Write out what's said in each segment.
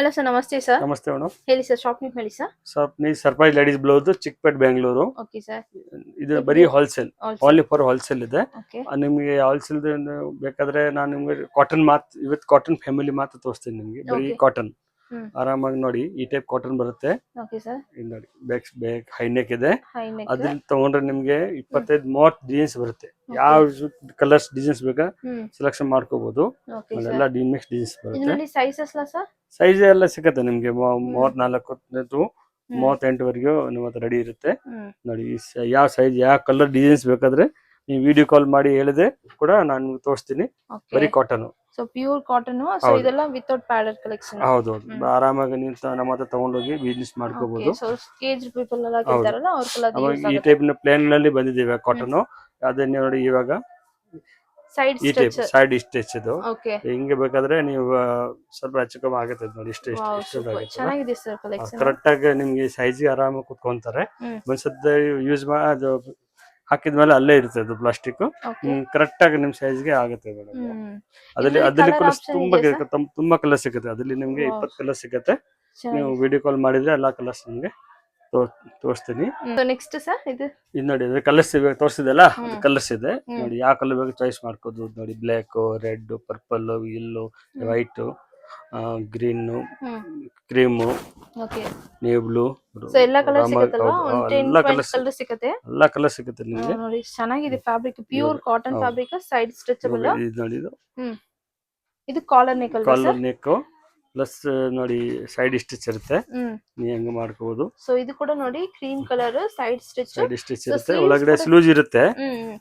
Hello sir, ನಮಸ್ತೆ sir. ನಮಸ್ತೆ madam. ಹೇಳಿ ಸರ್, ಶಾಪ್ ನೇಮ್ ಹೇಳಿ sir. Surprise ladies blouse Chickpet Bengaluru. Okay sir. ಇದು ಬರೀ ಹೋಲ್ಸೇಲ್, ಓನ್ಲಿ ಫಾರ್ ಹೋಲ್ಸೇಲ್ ಇದೆ. ನಿಮಗೆ ಹೋಲ್ಸೇಲ್ ಬೇಕಾದ್ರೆ ನಾನು ನಿಮ್ಗೆ ಕಾಟನ್ ಇವತ್ತು ಕಾಟನ್ ಫ್ಯಾಮಿಲಿ ಮಾತ್ರ ತೋರಿಸ್ತೀನಿ ನಿಮ್ಗೆ. ಬರೀ ಕಾಟನ್ ಆರಾಮಾಗಿ ನೋಡಿ, ಈ ಟೈಪ್ ಕಾಟನ್ ಬರುತ್ತೆ. ನೋಡಿ ಬ್ಯಾಕ್ ಹೈ ನೆಕ್ ಇದೆ. ಅದ್ರಲ್ಲಿ ತಗೊಂಡ್ರೆ ನಿಮ್ಗೆ 25-30 ಡಿಸೈನ್ಸ್ ಬರುತ್ತೆ. ಯಾವ ಕಲರ್ಸ್ ಡಿಸೈನ್ಸ್ ಬೇಕಾ ಸೆಲೆಕ್ಷನ್ ಮಾಡ್ಕೋಬಹುದು. ಎಲ್ಲ ಮಿಕ್ಸ್ ಡಿಸೈನ್ಸ್ ಬರುತ್ತೆ. ಸೈಜ್ ಎಲ್ಲ ಸಿಗುತ್ತೆ ನಿಮ್ಗೆ 34 38 ವರೆಗೂ ನಿಮ್ಮ ಹತ್ರ ರೆಡಿ ಇರುತ್ತೆ. ನೋಡಿ ಯಾವ ಸೈಜ್ ಯಾವ ಕಲರ್ ಡಿಸೈನ್ಸ್ ಬೇಕಾದ್ರೆ ನೀವು ವಿಡಿಯೋ ಕಾಲ್ ಮಾಡಿ ಹೇಳಿದ್ರೆ ಕೂಡ ನಾನು ತೋರಿಸ್ತೀನಿ. ಬರೀ cotton, so pure cotton. So ಇದೆಲ್ಲ ವಿತೌಟ್ ಪ್ಯಾಡೆಡ್ ಕಲೆಕ್ಷನ್. ಹೌದು, ಆರಾಮಾಗಿ ನೀವು ನಮ್ಮ ಹತ್ರ ತಗೊಂಡೋಗಿ ಬಿಸ್ನೆಸ್ ಮಾಡ್ಕೋಬಹುದು. ಸೊ ಏಜ್ ಪೀಪಲ್ ಎಲ್ಲ ಇರ್ತಾರಲ್ಲ ಅವ್ರಿಗೆಲ್ಲ ಈ ಟೈಪ್ ನ ಪ್ಲೇನ್ ನಲ್ಲಿ ಬಂದಿದೆ ಕಾಟನ್. ಅದನ್ನ ನೋಡಿ ಇವಾಗ ಈ ಟೈಪ್ ಸೈಡ್ ಸ್ಟಿಚ್ ಇದು. ಹಿಂಗೆ ಬೇಕಾದ್ರೆ ನೀವು ಸ್ವಲ್ಪ ಹೆಚ್ಚು ಕಮ್ಮಿ ಆಗುತ್ತೆ ನೋಡಿ. ಇಷ್ಟು ಕರೆಕ್ಟ್ ಆಗಿ ನಿಮ್ಗೆ ಸೈಜ್ ಆರಾಮಾಗಿ ಕುತ್ಕೊಂತಾರೆ. ಒಂದ್ಸತಿ ಯೂಸ್ ಅದು ಹಾಕಿದ್ಮೇಲೆ ಅಲ್ಲೇ ಇರುತ್ತೆ ಅದು ಪ್ಲಾಸ್ಟಿಕ್. ಕರೆಕ್ಟ್ ಆಗಿ ನಿಮ್ ಸೈಜ್ಗೆ ಆಗುತ್ತೆ ಮೇಡಮ್. ಅದ್ರಲ್ಲಿ ಕೂಡ ತುಂಬಾ ಕಲರ್ ಸಿಗುತ್ತೆ. ಅದ್ರಲ್ಲಿ ನಿಮ್ಗೆ 20 ಕಲರ್ ಸಿಗುತ್ತೆ. ನೀವು ವಿಡಿಯೋ ಕಾಲ್ ಮಾಡಿದ್ರೆ ಎಲ್ಲಾ ಕಲರ್ಸ್ ನಿಮ್ಗೆ ತೋರಿಸ್ತೀನಿ. ನೆಕ್ಸ್ಟ್ ಸರ್ ಇದು ನೋಡಿ, ಕಲರ್ಸ್ ತೋರಿಸಿದಲ್ಲ, ಕಲರ್ಸ್ ಇದೆ ನೋಡಿ. ಯಾವ ಕಲರ್ ಬೇಕು ಚಾಯ್ಸ್ ಮಾಡ್ಕೋದು ನೋಡಿ. Black, red, purple, yellow, white, green, cream, navy blue, ಎಲ್ಲ ಕಲರ್ ಸಿಗುತ್ತೆ ನಿಮಗೆ. ಚೆನ್ನಾಗಿದೆ fabric, pure cotton fabric, side stretchable. ನೋಡಿ ಇದು ಕಾಲರ್ ನೆಕ್ ಪ್ಲಸ್ ನೋಡಿ ಸೈಡ್ ಸ್ಟಿಚ್ ಇರುತ್ತೆ. ನೀವು ಹೆಂಗ ಮಾಡ್ಕೋಬಹುದು. ಸೊ ಇದು ಕೂಡ ನೋಡಿ ಕ್ರೀಮ್ ಕಲರ್ ಸೈಡ್ ಸ್ಟಿಚ್ ಇರುತ್ತೆ. ಒಳಗಡೆ ಸ್ಲೂಜ್ ಇರುತ್ತೆ.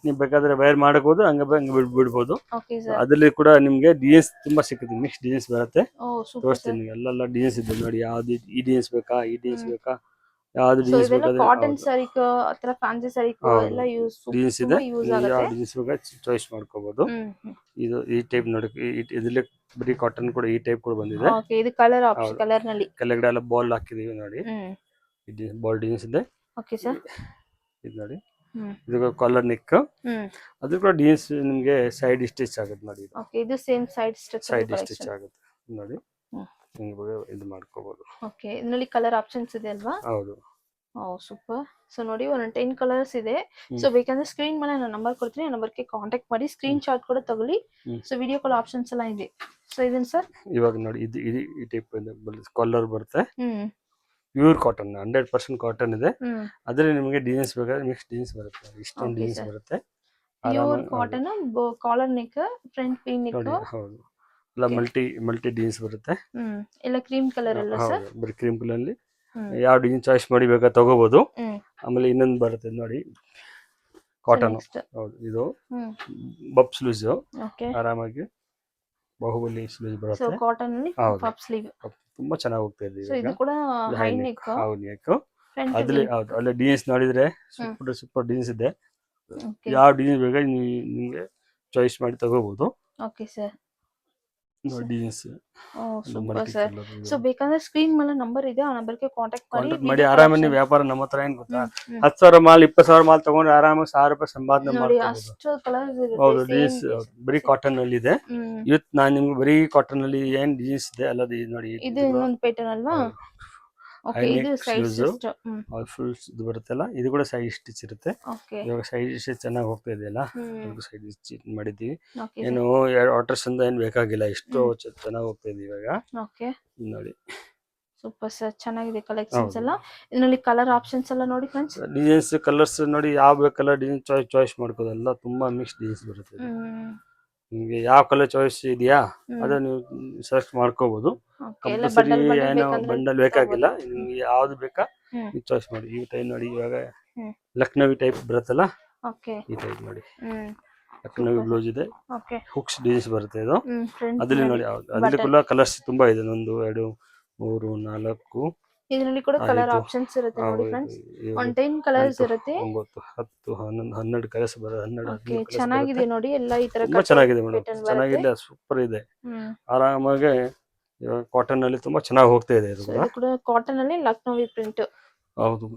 ನೀವು ಬೇಕಾದ್ರೆ ವೈರ್ ಮಾಡಬಹುದು, ಹಂಗ ಬಿಡ್ಬೋದು. ಅದ್ರಲ್ಲಿ ಕೂಡ ನಿಮ್ಗೆ ಡಿಸೈನ್ಸ್ ತುಂಬಾ ಸಿಗುತ್ತೆ. ಮಿಕ್ಸ್ ಡಿಸೈನ್ಸ್ ಬರುತ್ತೆ. ತೋರಿಸ್ತೀನಿ ಎಲ್ಲ ಡಿಸೈನ್ಸ್ ಇದೆ ನೋಡಿ. ಯಾವ್ದು ಈ ಡಿಸೈನ್ಸ್ ಬೇಕಾ, ಈ ಡಿಸೈನ್ಸ್ ಬೇಕಾ, ಯಾವ್ದು ಡಿಸೈನ್ಸ್ ಬೇಕಾದ್ರೆ ಕಾಟನ್ ಸಾರಿಕ ಅಥವಾ ಫ್ಯಾನ್ಸಿ ಸಾರಿಕ ಎಲ್ಲ ಡಿಸೈನ್ಸ್ ಇದೆ. ಯಾವ ಡಿಸೈನ್ಸ್ ಬೇಕಾ ಚಾಯ್ಸ್ ಮಾಡ್ಕೋಬಹುದು. ಇದು ಈ ಟೈಪ್ ನೋಡಿ. ಇದ್ರಲ್ಲಿ ಬರೀ ಕಾಟನ್ ಕೂಡ ಈ ಟೈಪ್ ಕೂಡ ಬಂದಿದೆ. ಇದು ಕಲರ್ ಆಪ್ಷನ್, ಕಲರ್ ನಲ್ಲಿ ಕೆಳಗಡೆ ಎಲ್ಲ ಬಾಲ್ ಹಾಕಿದೀವಿ ನೋಡಿ. ಇದು ಬಾಲ್ ಡಿಸೈನ್ಸ್ ಇದೆ. Okay sir. ಇದು ನೋಡಿ, ಇದು ಕಾಲರ್ ನೆಕ್. ಅದು ಕೂಡ ಡಿಸೈನ್ಸ್ ನಿಮಗೆ ಸೈಡ್ ಸ್ಟಿಚ್ ಆಗುತ್ತೆ ನೋಡಿ. ಓಕೆ, ಇದು ಸೇಮ್ ಸೈಡ್ ಸ್ಟಿಚ್ ಆಗುತ್ತೆ ನೋಡಿ. ಇದು ಮಾಡ್ಕೋಬಹುದು. ಓಕೆ, ಇದರಲ್ಲಿ ಕಲರ್ ಆಪ್ಷನ್ಸ್ ಇದೆ ಅಲ್ವಾ? ಹೌದು. ಸೂಪರ್. ಸೊ ನೋಡಿ, ಒಂದು 10 ಕಲರ್ಸ್ ಇದೆ. ಸೊ ಬೇಕಂದ್ರೆ ಸ್ಕ್ರೀನ್ ಮೇಲೆ ನಾನು ನಂಬರ್ ಕೊಡ್ತೀನಿ, ಆ ನಂಬರ್ಗೆ ಕಾಂಟ್ಯಾಕ್ಟ್ ಮಾಡಿ ಸ್ಕ್ರೀನ್ ಶಾಟ್ ಕೂಡ ತಗೊಳ್ಳಿ. ಸೊ ವಿಡಿಯೋ ಕಾಲ್ ಆಪ್ಷನ್ಸ್ ಎಲ್ಲ ಇದೆ. ಸೊ ಇದನ್ ಸರ್ ಇವಾಗ ನೋಡಿ, ಇದು ಈ ಟೈಪ್ ಕಾಲರ್ ಬರುತ್ತೆ. ಪ್ಯೂರ್ ಕಾಟನ್, 100% ಕಾಟನ್ ಇದೆ. ಅದ್ರಲ್ಲಿ ನಿಮಗೆ ಡಿಸೈನ್ಸ್ ಬೇಕಾದ್ರೆ ಮಿಕ್ಸ್ ಡಿಸೈನ್ಸ್ ಬರುತ್ತೆ. ಇಷ್ಟೊಂದು ಡಿಸೈನ್ಸ್ ಬರುತ್ತೆ. Pure cotton, collar neck, front V neck. ಹೌದು, ಎಲ್ಲ ಮಲ್ಟಿ ಡಿಸೈನ್ಸ್ ಬರುತ್ತೆ. ಎಲ್ಲ ಕ್ರೀಮ್ ಕಲರ್ ಎಲ್ಲ ಸರ್. ಬರೀ ಕ್ರೀಮ್ ಕಲರ್ ಅಲ್ಲಿ ಯಾವ ಡಿಸೈನ್ ಚಾಯ್ಸ್ ಮಾಡಿ ಬೇಕಾ ತಗೋಬಹುದು. ಆಮೇಲೆ ಇನ್ನೊಂದು ಬರುತ್ತೆ ನೋಡಿ, ಕಾಟನ್. ಹೌದು, ಇದು ಬಬ್ ಸ್ಲೀವ್ಸ್. ಆರಾಮಾಗಿ ಬಾಹುಬಲಿ ಸ್ಲೀವ್ ಬರುತ್ತೆ. ಕಾಟನ್ ಅಲ್ಲಿ ಪಫ್ ಸ್ಲೀವ್ ತುಂಬಾ ಚೆನ್ನಾಗಿ ಹೋಗ್ತಾ ಇದೆ. ಇದು ಕೂಡ ಹೈ ನೆಕ್. ಹೌದು, ನೆಕ್. ಅದ್ರಲ್ಲಿ ಹೌದು, ಅಲ್ಲೇ ಡಿಸೈನ್ಸ್ ನೋಡಿದ್ರೆ ಸೂಪರ್ ಡಿಸೈನ್ಸ್ ಇದೆ. ಯಾವ ಡಿಸೈನ್ ಬೇಕಾ ನಿಮ್ಗೆ ಚಾಯ್ಸ್ ಮಾಡಿ ತಗೋಬಹುದು. Okay sir. Designs super sir. So ಬೇಕಂದ್ರೆ ಸ್ಕ್ರೀನ್ ಮೇಲೆ ನಂಬರ್ ಇದೆ, ಆ ನಂಬರ್ಗೆ ಕಾಂಟ್ಯಾಕ್ಟ್ ಮಾಡಿ. ಆರಾಮಾಗಿ ನೀವು ವ್ಯಾಪಾರ ನಮ್ಮ ಹತ್ರ ಏನ್ ಗೊತ್ತಾ, 10,000 ಮಾಲ್ 20,000 ಮಾಲ್ ತಗೊಂಡ್ರೆ ಆರಾಮಾಗಿ 1,000 ರೂಪಾಯಿ ಸಂಪಾದನೆ ಮಾಡ್ಕೋಬಹುದು. ಹೌದು, ಡಿಸೈನ್ಸ್ ಬರೀ ಕಾಟನ್ ಅಲ್ಲಿ ಇದೆ. ಇವತ್ತು ನಾನು ನಿಮ್ಗೆ ಬರೀ ಕಾಟನ್ ಅಲ್ಲಿ ಏನ್ ಡಿಸೈನ್ಸ್ ಇದೆ ಅಲ್ಲ ನೋಡಿ. ಇದು ಇನ್ನೊಂದು ಪ್ಯಾಟರ್ನ್ ಅಲ್ವಾ? ಓಕೆ, ಇದು ಸೈಡ್ ಸ್ಟಿಚ್ ಫುಲ್ ಇದು ಬರುತ್ತಲ್ಲ, ಇದು ಕೂಡ ಸೈಡ್ ಸ್ಟಿಚ್ ಇರುತ್ತೆ. ಇವಾಗ ಸೈಡ್ ಸ್ಟಿಚ್ ಚೆನ್ನಾಗಿ ಹೋಗ್ತಾ ಇದೆಯಲ್ಲ, ಸೈಡ್ ಸ್ಟಿಚ್ ಮಾಡಿದೀವಿ. ಏನು ಆರ್ಡರ್ಸ್ ಅಂತ ಏನ್ ಬೇಕಾಗಿಲ್ಲ, ಎಷ್ಟು ಚೆನ್ನಾಗಿ ಹೋಗ್ತಾ ಇದೆ ಇವಾಗ. ನೋಡಿ ಸೂಪರ್ ಸರ್, ಚೆನ್ನಾಗಿದೆ ಕಲೆಕ್ಷನ್ಸ್ ಎಲ್ಲ. ಇದರಲ್ಲಿ ಕಲರ್ ಆಪ್ಷನ್ಸ್ ಎಲ್ಲ ನೋಡಿ ಫ್ರೆಂಡ್ಸ್. ಡಿಸೈನ್ಸ್ ಕಲರ್ಸ್ ನೋಡಿ, ಯಾವ ಕಲರ್ ಡಿಸೈನ್ ಚಾಯ್ಸ್ ಮಾಡ್ಕೋದಲ್ಲ. ತುಂಬಾ ಮಿಕ್ಸ್ ಡಿಸೈನ್ಸ್ ಬರುತ್ತೆ. ನಿಮ್ಗೆ ಯಾವ ಕಲರ್ ಚಾಯ್ಸ್ ಇದೆಯಾ ಅದನ್ನ ನೀವು ಸೆಲೆಕ್ಟ್ ಮಾಡ್ಕೋಬಹುದು. ಕಂಪಲ್ಸರಿ ಏನೋ ಬಂಡಲ್ ಬೇಕಾಗಿಲ್ಲ. ನಿಮ್ಗೆ ಯಾವ್ದು ಬೇಕಾ ನೀವು ಚಾಯ್ಸ್ ಮಾಡಿ. ಈ ಟೈಪ್ ನೋಡಿ, ಇವಾಗ ಲಕ್ನವಿ ಟೈಪ್ ಬರುತ್ತಲ್ಲ, ಈ ಟೈಪ್ ನೋಡಿ. ಲಕ್ನವಿ ಬ್ಲೌಸ್ ಇದೆ, ಹುಕ್ಸ್ ಡಿಸೈನ್ಸ್ ಬರುತ್ತೆ ಇದು. ಅದ್ರಲ್ಲಿ ನೋಡಿ, ಅದ್ರಲ್ಲಿ ಕೂಡ ಕಲರ್ಸ್ ತುಂಬಾ ಇದೆ. 1 2 3 4 ಇದರಲ್ಲಿ ಕೂಡ ಕಲರ್ ಆಪ್ಷನ್ಸ್ ಇರುತ್ತೆ ನೋಡಿ ಫ್ರೆಂಡ್ಸ್. 10 ಕಲರ್ಸ್ ಇರುತ್ತೆ. 9 10 11 12 ಕಲರ್ಸ್ ಬರುತ್ತೆ. 12 ಚೆನ್ನಾಗಿದೆ ನೋಡಿ. ಎಲ್ಲ ಈ ತರ ತುಂಬಾ ಚೆನ್ನಾಗಿದೆ ಮೇಡಮ್. ಚೆನ್ನಾಗಿದೆ, ಸೂಪರ್ ಇದೆ. ಆರಾಮಾಗಿ ಕಾಟನ್ ಅಲ್ಲಿ ತುಂಬಾ ಚೆನ್ನಾಗಿ ಹೋಗ್ತಾ ಇದೆ. ಇದು ಕೂಡ ಕಾಟನ್ ಅಲ್ಲಿ ಲಕ್ನೋವಿ ಪ್ರಿಂಟ್. ಹೌದು.